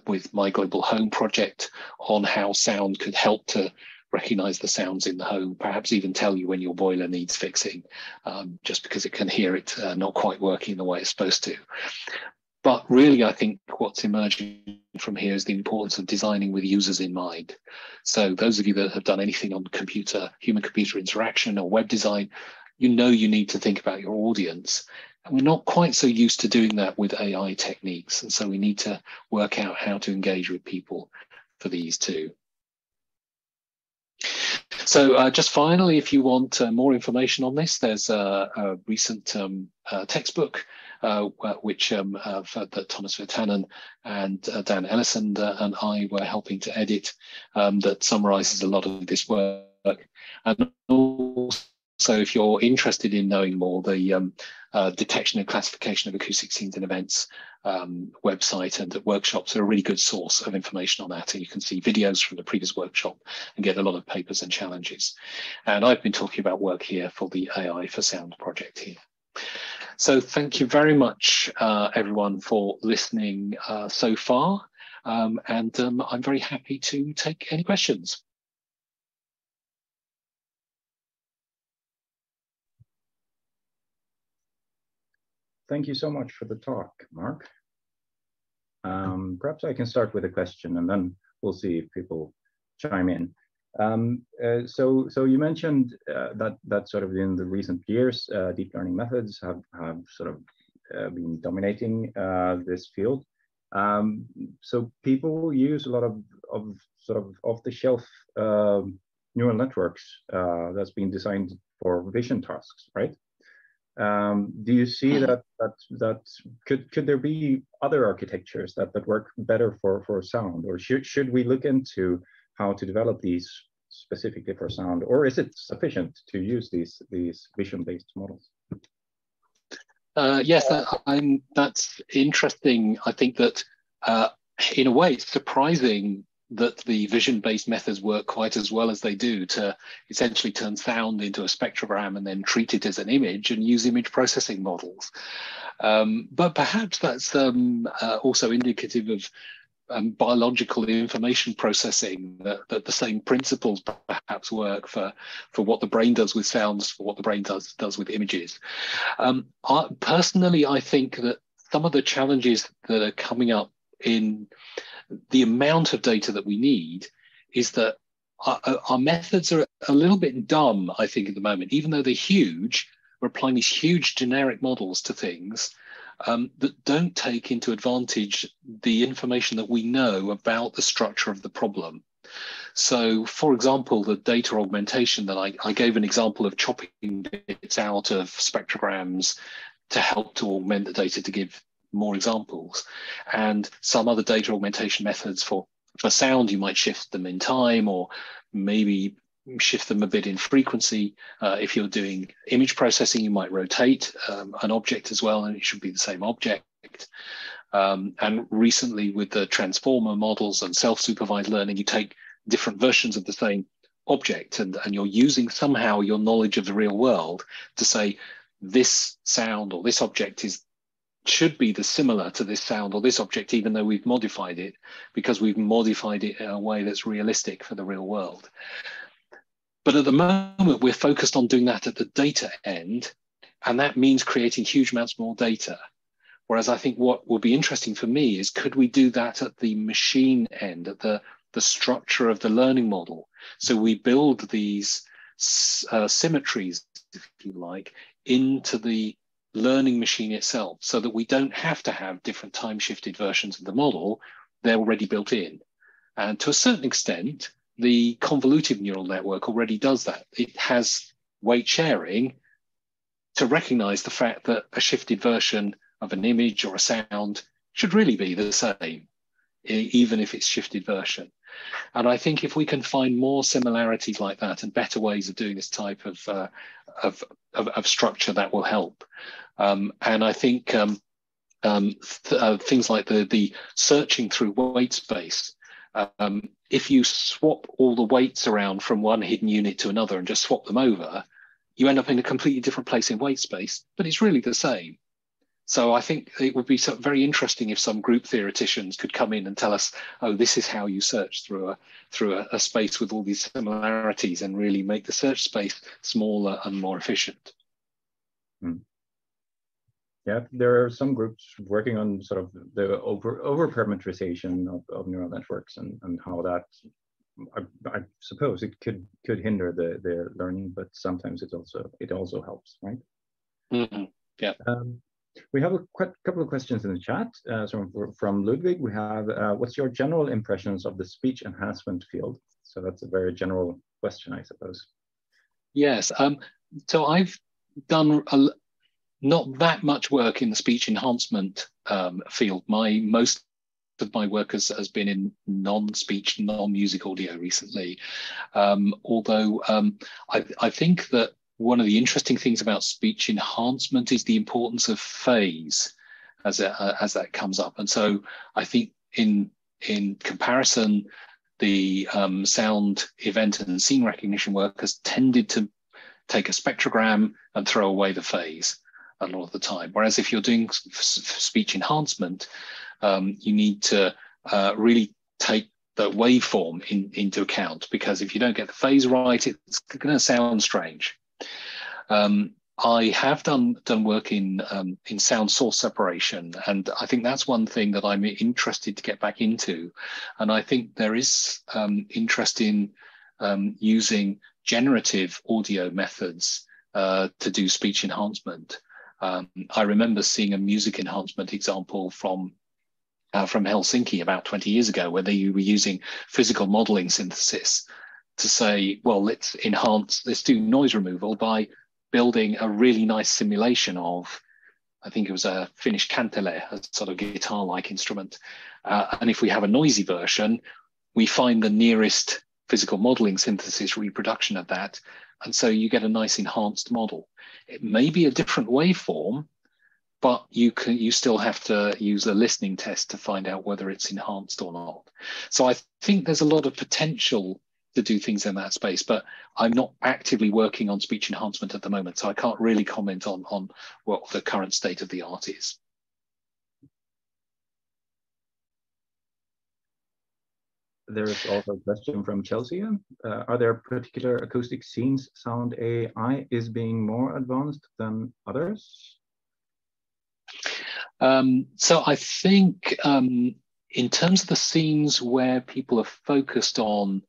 Speaker 2: with My Global Home project on how sound could help to recognize the sounds in the home, perhaps even tell you when your boiler needs fixing, just because it can hear it not quite working the way it's supposed to. But really, I think what's emerging from here is the importance of designing with users in mind. So those of you that have done anything on human-computer interaction or web design, you know you need to think about your audience. And we're not quite so used to doing that with AI techniques. And so we need to work out how to engage with people for these too. So just finally, if you want more information on this, there's a recent textbook that Thomas Virtanen and Dan Ellison and I were helping to edit that summarizes a lot of this work. And also, if you're interested in knowing more, the detection and classification of acoustic scenes and events website and workshops are a really good source of information on that. And you can see videos from the previous workshop and get a lot of papers and challenges. And I've been talking about work here for the AI for Sound project here. So thank you very much, everyone, for listening so far. And I'm very happy to take any questions.
Speaker 1: Thank you so much for the talk, Mark. Perhaps I can start with a question and then we'll see if people chime in. So you mentioned that sort of in the recent years, deep learning methods have sort of been dominating this field. So people use a lot of sort of off-the-shelf neural networks that's been designed for vision tasks, right? Do you see that could there be other architectures that work better for sound, or should we look into how to develop these specifically for sound, or is it sufficient to use these vision-based models?
Speaker 2: Yes, that's interesting. I think that in a way it's surprising that the vision-based methods work quite as well as they do to essentially turn sound into a spectrogram and then treat it as an image and use image processing models. But perhaps that's also indicative of biological information processing, that the same principles perhaps work for what the brain does with sounds, for what the brain does with images. Personally, I think that some of the challenges that are coming up in the amount of data that we need is that our methods are a little bit dumb, I think, at the moment. Even though they're huge, we're applying these huge generic models to things that don't take into advantage the information that we know about the structure of the problem. So, for example, the data augmentation that I gave an example of chopping bits out of spectrograms to help to augment the data to give more examples. And some other data augmentation methods for sound, you might shift them in time or maybe shift them a bit in frequency. If you're doing image processing, you might rotate an object as well, and it should be the same object. And recently with the transformer models and self-supervised learning, you take different versions of the same object and you're using somehow your knowledge of the real world to say this sound or this object should be similar to this sound or this object, even though we've modified it, because we've modified it in a way that's realistic for the real world. But at the moment, we're focused on doing that at the data end, and that means creating huge amounts more data. Whereas I think what will be interesting for me is, could we do that at the machine end, at the structure of the learning model? So we build these symmetries, if you like, into the learning machine itself, so that we don't have to have different time-shifted versions of the model. They're already built in. And to a certain extent, the convolutive neural network already does that. It has weight sharing to recognize the fact that a shifted version of an image or a sound should really be the same, even if it's shifted version. And I think if we can find more similarities like that and better ways of doing this type of structure, that will help. And I think things like the searching through weight space, if you swap all the weights around from one hidden unit to another and just swap them over, you end up in a completely different place in weight space, but it's really the same. So I think it would be very interesting if some group theoreticians could come in and tell us, oh, this is how you search through a space with all these similarities, and really make the search space smaller and more efficient.
Speaker 1: Yeah, there are some groups working on sort of the over parameterization of neural networks and how that I suppose it could hinder their learning, but sometimes it also helps, right?
Speaker 2: Mm-hmm. Yeah.
Speaker 1: We have a couple of questions in the chat. So from Ludwig, we have, what's your general impressions of the speech enhancement field? So that's a very general question, I suppose.
Speaker 2: Yes. So I've done not that much work in the speech enhancement field. Most of my work has been in non-speech, non-music audio recently. Although I think that one of the interesting things about speech enhancement is the importance of phase as that comes up. And so I think in comparison, the sound, event, and scene recognition work has tended to take a spectrogram and throw away the phase a lot of the time. Whereas if you're doing speech enhancement, you need to really take the waveform into account, because if you don't get the phase right, it's going to sound strange. I have done work in sound source separation, and I think that's one thing that I'm interested to get back into. And I think there is interest in using generative audio methods to do speech enhancement. I remember seeing a music enhancement example from Helsinki about 20 years ago, where they were using physical modeling synthesis to say, well, let's do noise removal by building a really nice simulation of, I think it was a Finnish kantele, a sort of guitar-like instrument. And if we have a noisy version, we find the nearest physical modeling synthesis reproduction of that. And so you get a nice enhanced model. It may be a different waveform, but you still have to use a listening test to find out whether it's enhanced or not. So I think there's a lot of potential to do things in that space, but I'm not actively working on speech enhancement at the moment, so I can't really comment on what the current state of the art is.
Speaker 1: There's also a question from Chelsea. Are there particular acoustic scenes sound AI is being more advanced than others?
Speaker 2: So I think in terms of the scenes where people are focused on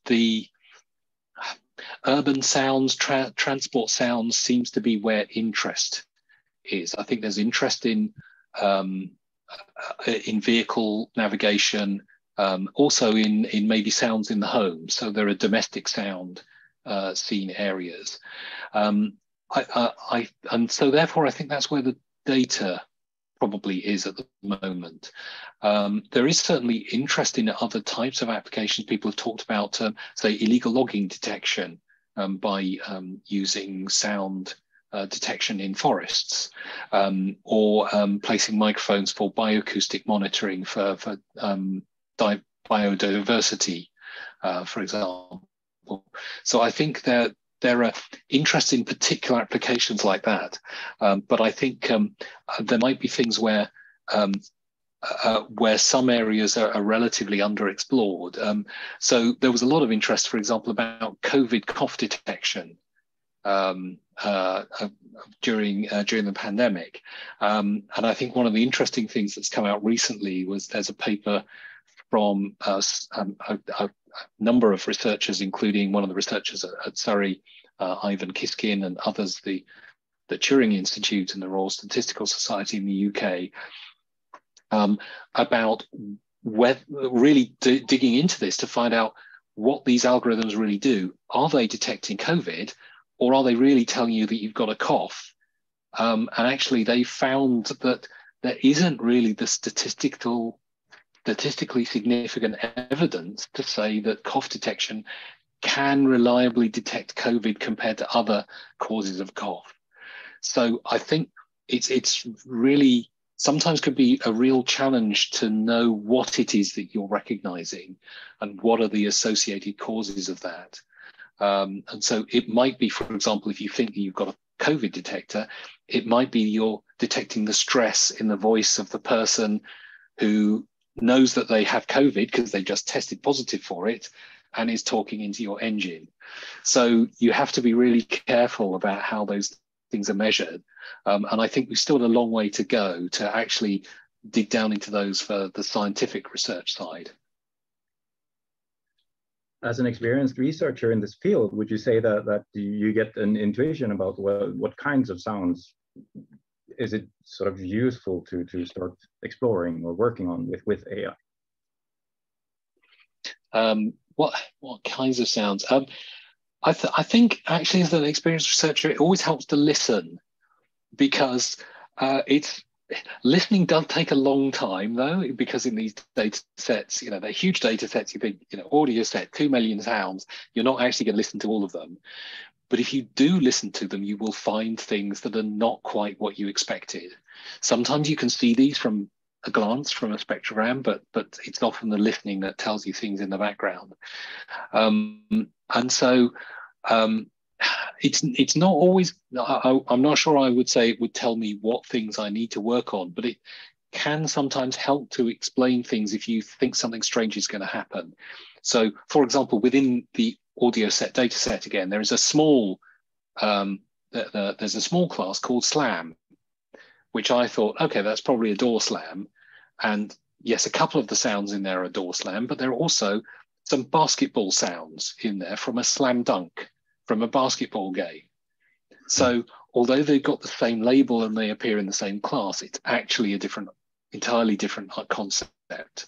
Speaker 2: the urban sounds, transport sounds seems to be where interest is. I think there's interest in vehicle navigation, also in maybe sounds in the home. So there are domestic sound scene areas. And so therefore, I think that's where the data probably is at the moment. There is certainly interest in other types of applications. People have talked about, say, illegal logging detection by using sound detection in forests, or placing microphones for bioacoustic monitoring for biodiversity, for example. So I think there are interest in particular applications like that, but I think there might be things where some areas are relatively underexplored. So there was a lot of interest, for example, about COVID cough detection during the pandemic, and I think one of the interesting things that's come out recently was there's a paper from a number of researchers, including one of the researchers at Surrey, Ivan Kiskin, and others, the Turing Institute and the Royal Statistical Society in the UK, about really digging into this to find out what these algorithms really do. Are they detecting COVID, or are they really telling you that you've got a cough? And actually, they found that there isn't really the statistically significant evidence to say that cough detection can reliably detect COVID compared to other causes of cough. So I think it's really sometimes could be a real challenge to know what it is that you're recognizing and what are the associated causes of that. And so it might be, for example, if you think that you've got a COVID detector, it might be you're detecting the stress in the voice of the person who knows that they have COVID because they just tested positive for it and is talking into your engine. So you have to be really careful about how those things are measured. And I think we've still got a long way to go to actually dig down into those for the scientific research side.
Speaker 1: As an experienced researcher in this field, would you say that you get an intuition about what kinds of sounds is it sort of useful to start exploring or working on with AI?
Speaker 2: What kinds of sounds? I think actually, as an experienced researcher, it always helps to listen, because listening does take a long time, though, because in these data sets, they're huge data sets. You think, audio set, 2 million sounds, you're not actually going to listen to all of them. But if you do listen to them, you will find things that are not quite what you expected. Sometimes you can see these from a glance, from a spectrogram, but it's often the listening that tells you things in the background. And so it's not always, I'm not sure I would say it would tell me what things I need to work on, but it can sometimes help to explain things if you think something strange is going to happen. So, for example, within the audio set data set, again, there is a small, there's a small class called slam, which I thought, okay, that's probably a door slam. And yes, a couple of the sounds in there are door slam, but there are also some basketball sounds in there from a slam dunk, from a basketball game. So although they've got the same label and they appear in the same class, it's actually a entirely different concept.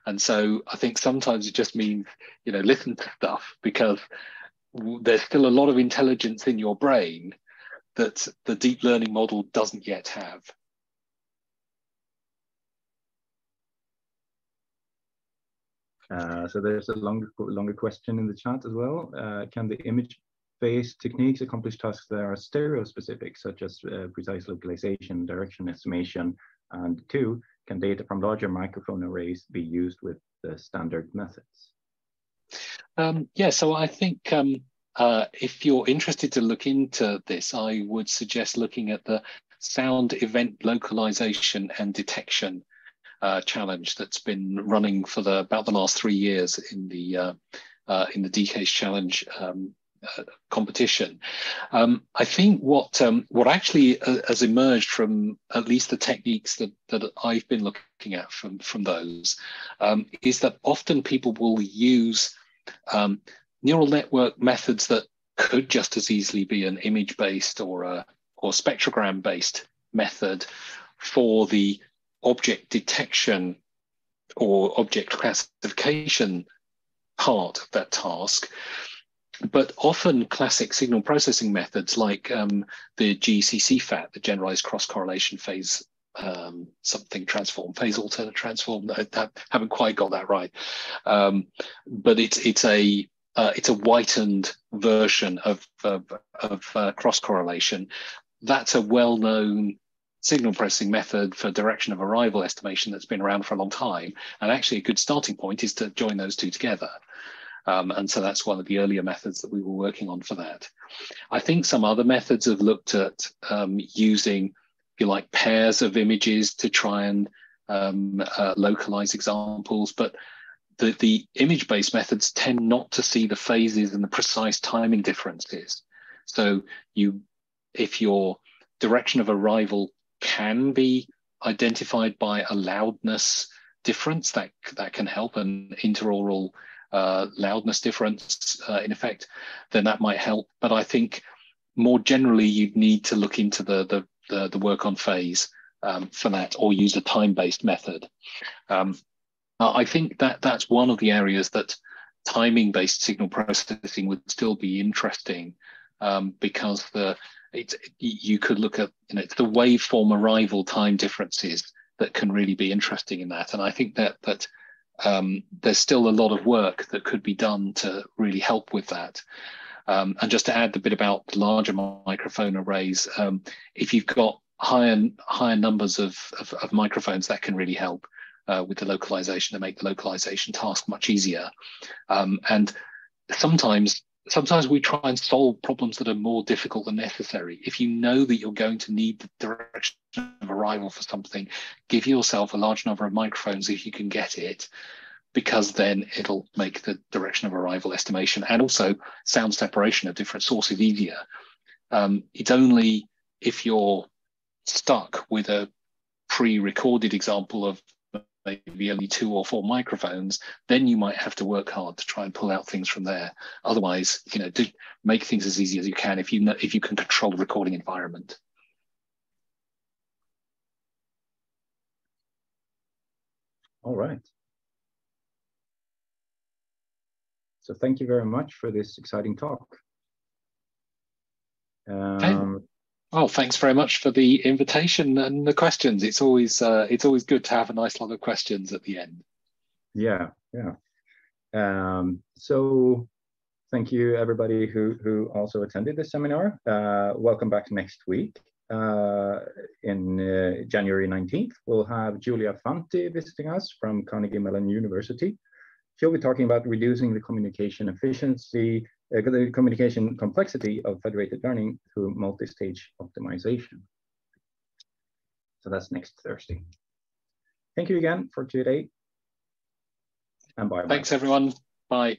Speaker 2: And so I think sometimes it just means, listen to stuff, because there's still a lot of intelligence in your brain that the deep learning model doesn't yet have.
Speaker 1: So there's a longer question in the chat as well. Can the image-based techniques accomplish tasks that are stereo-specific, such as precise localization, direction estimation? And 2, can data from larger microphone arrays be used with the standard methods?
Speaker 2: Yeah, so I think if you're interested to look into this, I would suggest looking at the sound event localization and detection challenge that's been running for about the last 3 years in the DCASE challenge competition. I think what actually has emerged from at least the techniques that I've been looking at from those is that often people will use neural network methods that could just as easily be an image-based or spectrogram-based method for the object detection or object classification part of that task. But often classic signal processing methods like the GCC-FAT, the generalized cross-correlation phase something transform, phase alternate transform. I haven't quite got that right, but it's a whitened version of cross-correlation. That's a well-known signal processing method for direction of arrival estimation that's been around for a long time. And actually a good starting point is to join those two together. And so that's one of the earlier methods that we were working on for that. I think some other methods have looked at using, if you like, pairs of images to try and localize examples, but the image-based methods tend not to see the phases and the precise timing differences. So if your direction of arrival can be identified by a loudness difference, that can help, an interaural loudness difference in effect, then that might help. But I think more generally you'd need to look into the work on phase for that, or use a time-based method. I think that's one of the areas that timing-based signal processing would still be interesting, because you could look at it's the waveform arrival time differences that can really be interesting in that. And I think that there's still a lot of work that could be done to really help with that. And just to add the bit about larger microphone arrays, if you've got higher numbers of microphones, that can really help with the localization, to make the localization task much easier. And sometimes we try and solve problems that are more difficult than necessary. If you know that you're going to need the direction of arrival for something, give yourself a large number of microphones if you can get it, because then it'll make the direction of arrival estimation and also sound separation of different sources easier. It's only if you're stuck with a pre-recorded example of maybe only 2 or 4 microphones, then you might have to work hard to try and pull out things from there. Otherwise, you know, do make things as easy as you can if you can control the recording environment.
Speaker 1: All right. So thank you very much for this exciting talk.
Speaker 2: Okay. Well, thanks very much for the invitation and the questions. It's always good to have a nice lot of questions at the end.
Speaker 1: Yeah, yeah. So thank you everybody who also attended this seminar. Welcome back next week. In January 19th, we'll have Julia Fanti visiting us from Carnegie Mellon University. She'll be talking about reducing the communication efficiency, the communication complexity of federated learning through multi-stage optimization. So that's next Thursday. Thank you again for today, and bye.
Speaker 2: Thanks everyone. Bye.